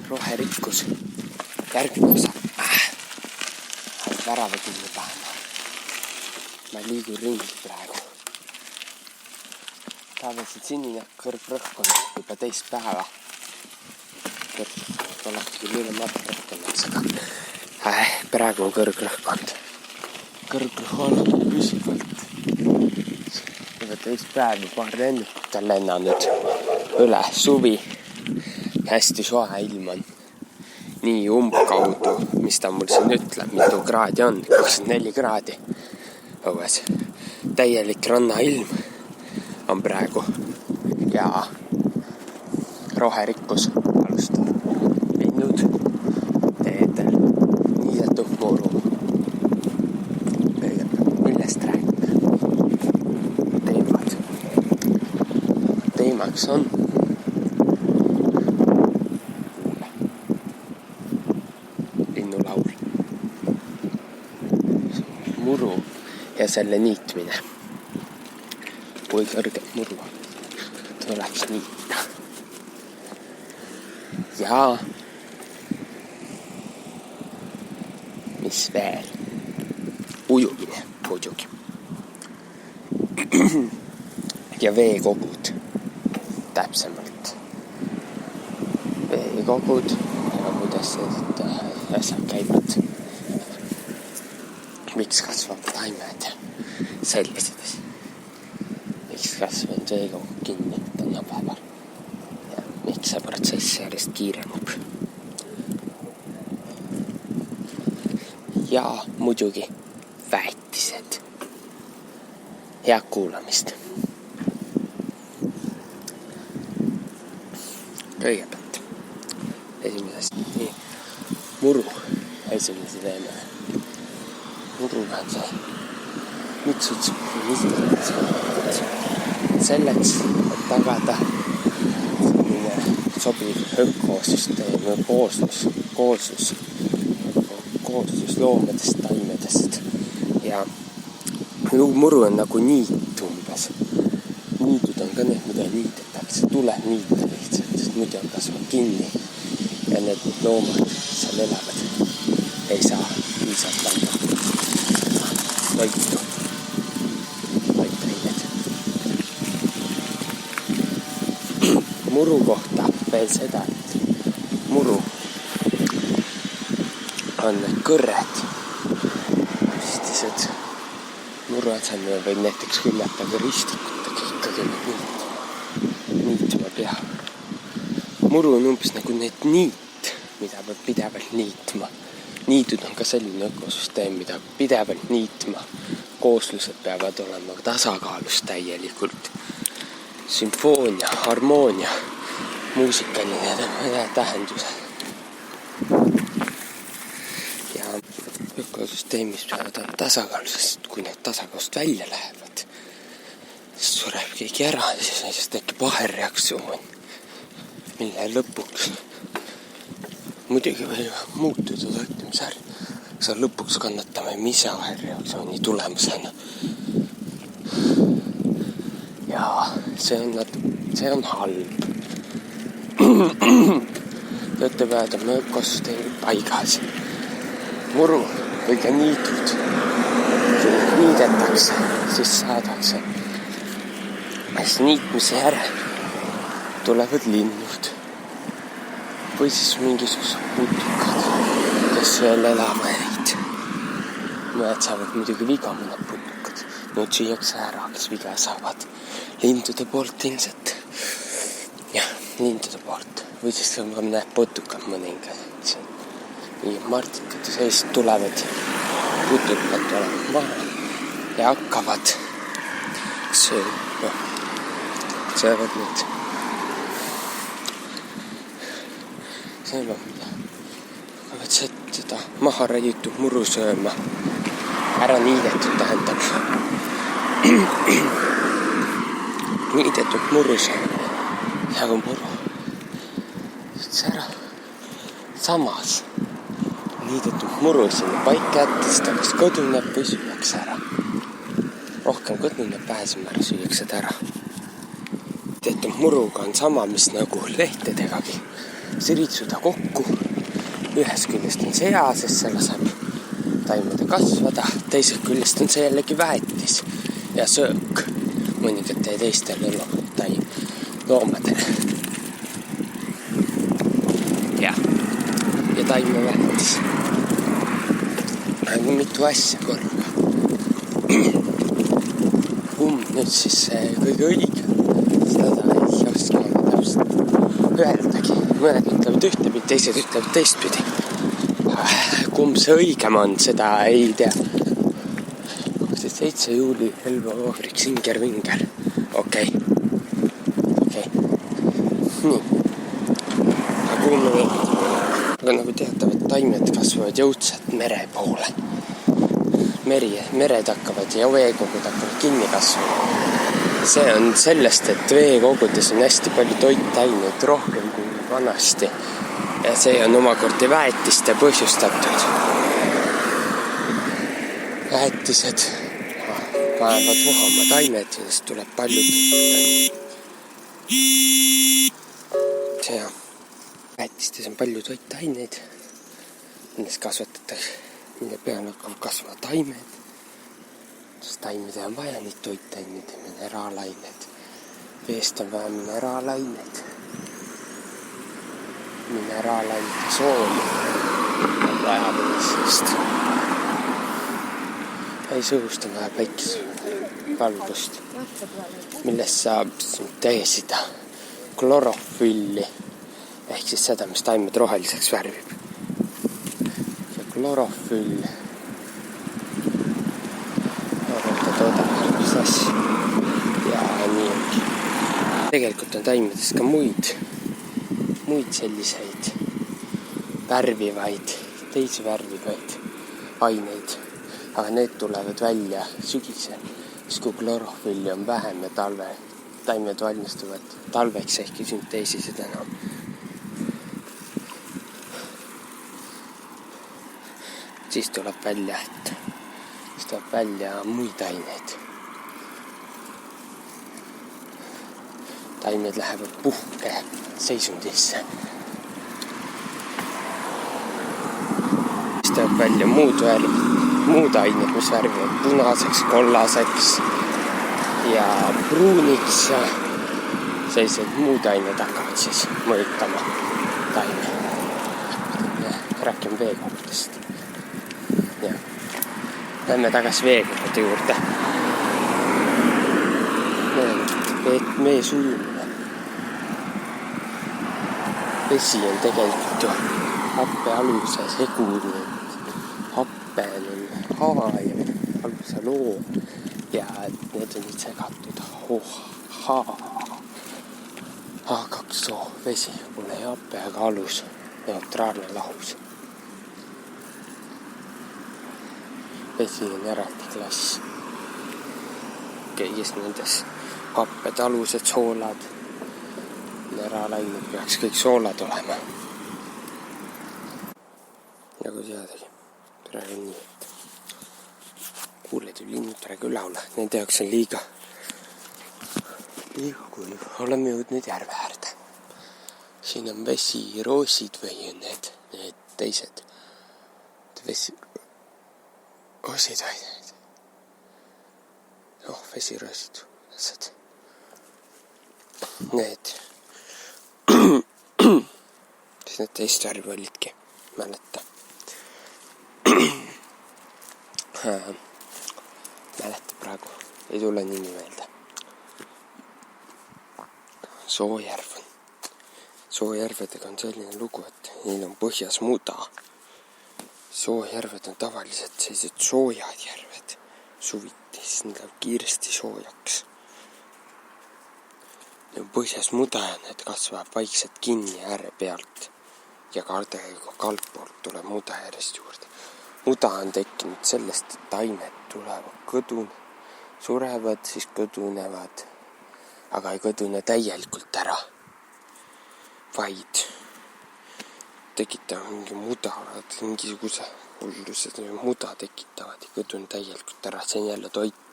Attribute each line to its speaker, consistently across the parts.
Speaker 1: roherikkus. Järgmine osa. Värava kinni panema. Ma liigun ringi praegu. Tavaliselt sinine kõrgrõhk on juba teist päeva. Kõrgrõhk on lahti küll üle matrõhkonnaks, aga praegu on kõrgrõhkkond. Kõrgrõhk on püsivalt. Juba teist päeva paar lennukit on lennanud üle suvi. Hästi soe ilm on. Nii umbkaudu, mis ta mul siin ütleb, mitu kraadi on, 24 kraadi õues. Täielik rannailm on praegu ja roherikkus alustab. Linnud teedel, niidetud muru. Kõigepealt, millest räägime? Teemad. Teemaks on muru ja selle niitmine. Kui kõrge muru tuleks niita. Ja mis veel? Ujumine muidugi. Ja veekogud täpsemalt. Veekogud ja kuidas asjad käivad. Miks kasvab taimed sellised? Miks kasvab veekogu kinni tänapäeval? Ja miks see protsess järjest kiireneb? Ja muidugi väetised. Head kuulamist. Kõigepealt esimesest nii muru esimese teema. Muruna on see, miks selleks, et tagada selline sobiv ökosüsteem või koossus loomadest, taimedest. Ja muru on nagu niit umbes. Niidud on ka need, mida niitetakse. Tuleb niita lihtsalt, sest muidu on kasvab kinni. Ja need loomad seal elavad ei saa viisalt anda. Toitu. Toitained. Muru kohta veel seda, et muru on kõrred. Pistised muru asemel võib näiteks hüljata ka ristikutega ikkagi niitma peab. Muru on umbes nagu need niit, mida peab pidevalt niitma. Niidud on ka selline ökosüsteem, mida pidevalt niitma. Kooslused peavad olema tasakaalus täielikult. Sümfoonia, harmoonia, muusikaline tähenduse. Ja ökosüsteemis peavad olema tasakaalus, sest kui need tasakaalust välja lähevad, siis sureb keegi ära ja siis tekib aherreaktsioon, mille lõpuks muidugi võib muutuda toitumisärg. Sa lõpuks kannatame ise aherreaktsiooni tulemusena. Ja see on halb. Töötepäevad on ökosüsteemi paigas. Muru või ka niidud. Kui niidetakse, siis saadakse. Siis niitmise järel tulevad linnud. Või siis mingisugused putukad, kes veel elama jäid. Mõned saavad muidugi viga, mõned putukad. Nüüd süüakse ära, kes viga saavad. Lindude poolt ilmselt. Jah, lindude poolt. Või siis mõned putukad mõningad. Nii martikad ja sellised tulevad. Putukad tulevad maha ja hakkavad söövad nüüd. See on hakkavad seda maha raiutud muru sööma. Ära niidetud tähendab. Niidetud muru sööma. Ja kui muru see ära samas niidetud muru sinna paika jätta, siis ta kas kõduneb või süüakse ära. Rohkem kõduneb, vähesem ära süüakse ära. Niidetud muruga on sama, mis nagu lehtedegagi. siritsuda kokku. Ühest küljest on see hea, sest see laseb taimede kasvada, teisest küljest on see jällegi väetis ja söök mõningate teistele loomadele. Ja taimeväetis. Praegu mitu asja korraga. Nüüd siis kõige õige. Seda ei oska täpselt öeldagi. Mõned ütlevad ühtepidi, teised ütlevad teistpidi. Kumb see õigem on, seda ei tea. 27. juuli Elva ohvrik Singer-Vinger. Okei. Nii. Aga nagu teatavad, taimed kasvavad jõudsalt mere poole. Mered hakkavad ja veekogud hakkavad kinni kasvama. See on sellest, et veekogudes on hästi palju toitaineid, rohkem kui vanasti. Ja see on omakorda väetiste põhjustatud. Väetised panevad vohama taimed ja siis tuleb palju toitaineid. Väetistes on palju toitaineid, milles kasvatatakse, mille peal hakkavad kasvama taimed. Sest taimedel on vaja neid toitaineid ja mineraalained. Veest on vaja mineraalained. Mineraalained sooli on vaja veest. Ei suust on vaja päikesevalgust, millest saab teesida klorofülli ehk siis seda, mis taimed roheliseks värvib. Ja klorofüll ja nii. Tegelikult on taimedes ka muid selliseid teisi värvivaid aineid, aga need tulevad välja sügisel, siis kui klorofülli on vähem ja taimed valmistuvad talveks ehk sünteesisid enam. Siis tuleb välja muid aineid. Taimed lähevad puhke seisundisse. Siis tuleb välja muud ained, mis värvivad punaseks, kollaseks ja pruuniks ja sellised muud ained hakkavad siis mõjutama taime. Räägime veekogudest. Lähme tagasi veekogude juurde. Mee sujumine. Vesi on tegelikult ju happe aluse segune. Happel on haa ja aluse loo ja need on nüüd segatud. H2O vesi pole happe aga alus neutraalne lahus. Vesi on eraldi klass. Kõigis nendes happed, alused, soolad, mineraalained peaks kõik soolad olema. Nagu teadagi, praegu nii, et kuuled ju linnud praegu laula. Nende jaoks on liiga kuiv. Oleme jõudnud järve äärde. Siin on vesiroosid või need teised vesiroosid aineid. Vesiroosid. Need. Siis need teist värvi olidki. Mäleta. Mäleta praegu. Ei tule nimi meelde. Soojärv. Soojärvedega on selline lugu, et neil on põhjas muda. Soojärved on tavaliselt sellised soojad järved. Suviti, siis need läheb kiiresti soojaks. Neil on põhjas muda ja need kasvavad vaikselt kinni ääre pealt. Ja kalpoolt tuleb muda järjest juurde. Muda on tekkinud sellest, et taimed tulevad surevad, siis kõdunevad, aga ei kõdune täielikult ära, vaid tekitavad mingi muda, mingisuguse hullused muda tekitavad ja kõdune täielikult ära. See on jälle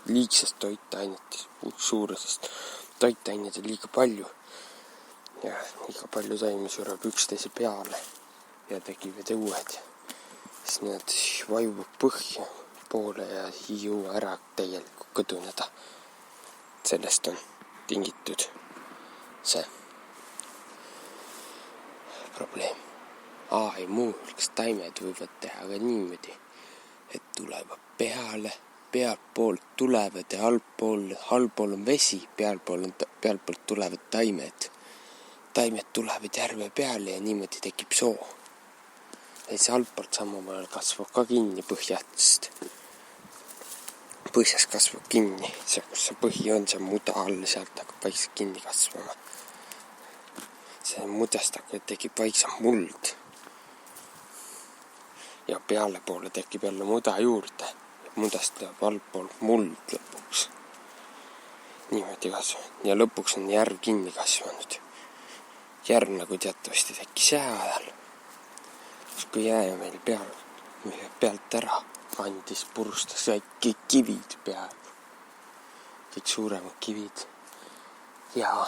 Speaker 1: liigsest toitainetest, suurusest toitaineid on liiga palju ja iga palju taimi sureb üksteise peale ja tekivad uued. Siis need vajuvad põhja poole ja ei jõua ära täielikult kõduneda. Sellest on tingitud see probleem. Ei muuhulgas taimed võivad teha ka niimoodi, et tulevad peale, pealtpoolt tulevad ja allpool on vesi, pealtpoolt tulevad taimed. Taimed tulevad järve peale ja niimoodi tekib soo. Ja see altpoolt samal kasvab ka kinni põhjast. Põhjas kasvab kinni, see kus see põhi on, see muda all, sealt hakkab vaikselt kinni kasvama. See mudast tekib vaikselt muld. Ja peale poole tekib jälle muda juurde. Mudast tuleb allpool muld lõpuks. Niimoodi kasvanud. Ja lõpuks on järv kinni kasvanud. Järv nagu teatavasti tekkis jää ajal. Kui jää meil pealt ära kandis, purustas kõik kivid peal. Kõik suuremad kivid. Ja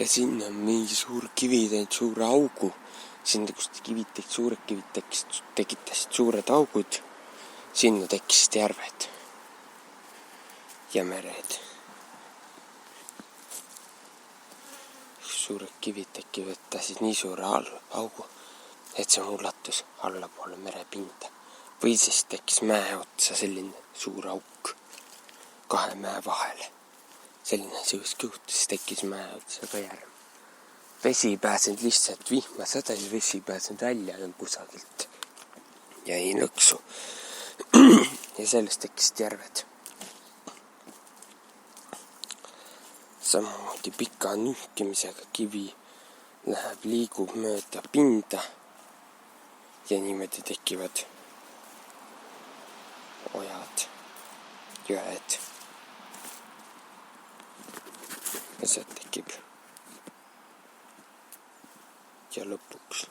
Speaker 1: sinna on mingi suur kivi teinud suure augu. Sinna, kus suured kivid tekitasid suured augud, sinna tekkisid järved ja mered. Suured kivid tekitasid nii suure augu, et see ulatus allapoole merepinda. Või siis tekkis mäe otsa selline suur auk kahe mäe vahele. Selline kõht, siis tekkis mäe otsa ka järv. Vesi ei pääsenud lihtsalt vihma sadas, vesi ei pääsenud välja kusagilt. Jäi nõksu. Ja sellest tekkisid järved. Samamoodi pika nühkimisega kivi liigub mööda pinda ja niimoodi tekivad ojad, jõed. Ja sealt tekib. Ja lõpuks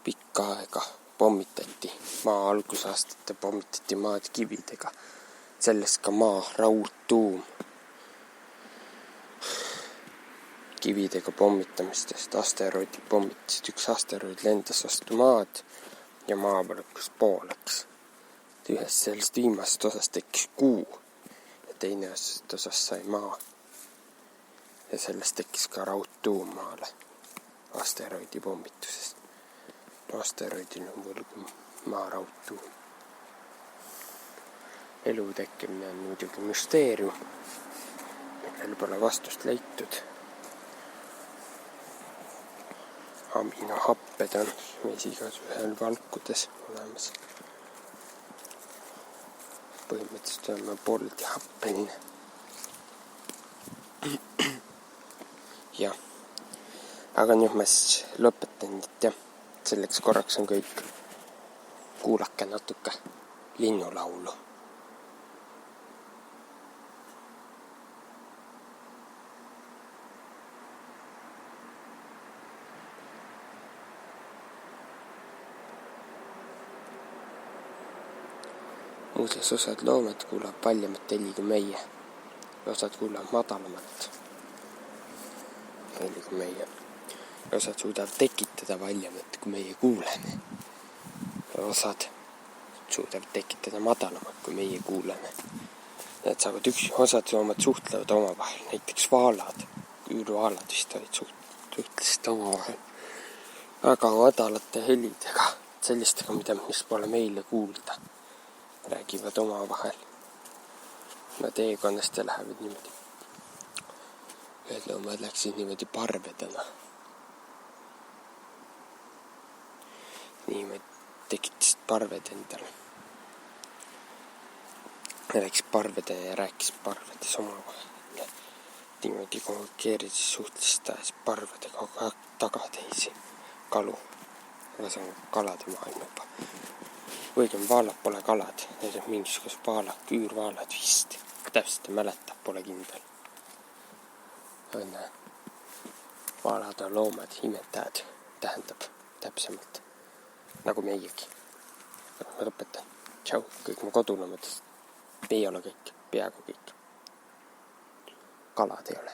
Speaker 1: pikka aega pommitati maa algusaastatel pommitati maad kividega. Sellest ka maa raudtuum. Kividega pommitamistest asteroidid pommitasid. Üks asteroid lendas vastu maad ja maa põlekas pooleks. Ühest sellest viimast osast tekkis kuu ja teine osast sai maa. Ja sellest tekkis ka raudtuum maale. Asteroidi pommitusest. Asteroidil on võlgu maa raudtuum. Elu tekkimine on muidugi müsteerium. Meil pole vastust leitud. Aminohapped on meis igasühel valkudes olemas. Põhimõtteliselt oleme pooleldi happeline. Ja. Aga nüüd ma siis lõpetan, et selleks korraks on kõik. Kuulake natuke linnulaulu. Muuseas, osad loomad kuulavad paljamat heli kui meie. Osad kuulavad madalamat heli kui meie. Osad suudavad tekitada valjamat, kui meie kuuleme. Osad suudavad tekitada madalamat, kui meie kuuleme. Need saavad osad loomad suhtlevad omavahel. Näiteks vaalad, üürvaalad vist olid suhtlesid omavahel. Väga madalate helidega, sellistega, mis pole meile kuulda. Räägivad omavahel. Nad eekonnast ja lähevad niimoodi. Ühed loomad läksid niimoodi parvedena. Niimoodi tekitasid parved endale. Läks parvedena ja rääkis parvedes omavahel. Niimoodi kommunikeerides suhtlesid taas parvedega tagateisi kalu. Aga see on kalade maailm juba. Õigem vaalad pole kalad, need on mingisugused vaalad, küürvaalad vist. Täpselt ei mäleta, pole kindel. Vaalad on loomad, imetajad, tähendab täpsemalt. Nagu meiegi. Ma lõpetan. Tšau, kõik mu koduloomadest. Ei ole kõik, peaaegu kõik. Kalad ei ole.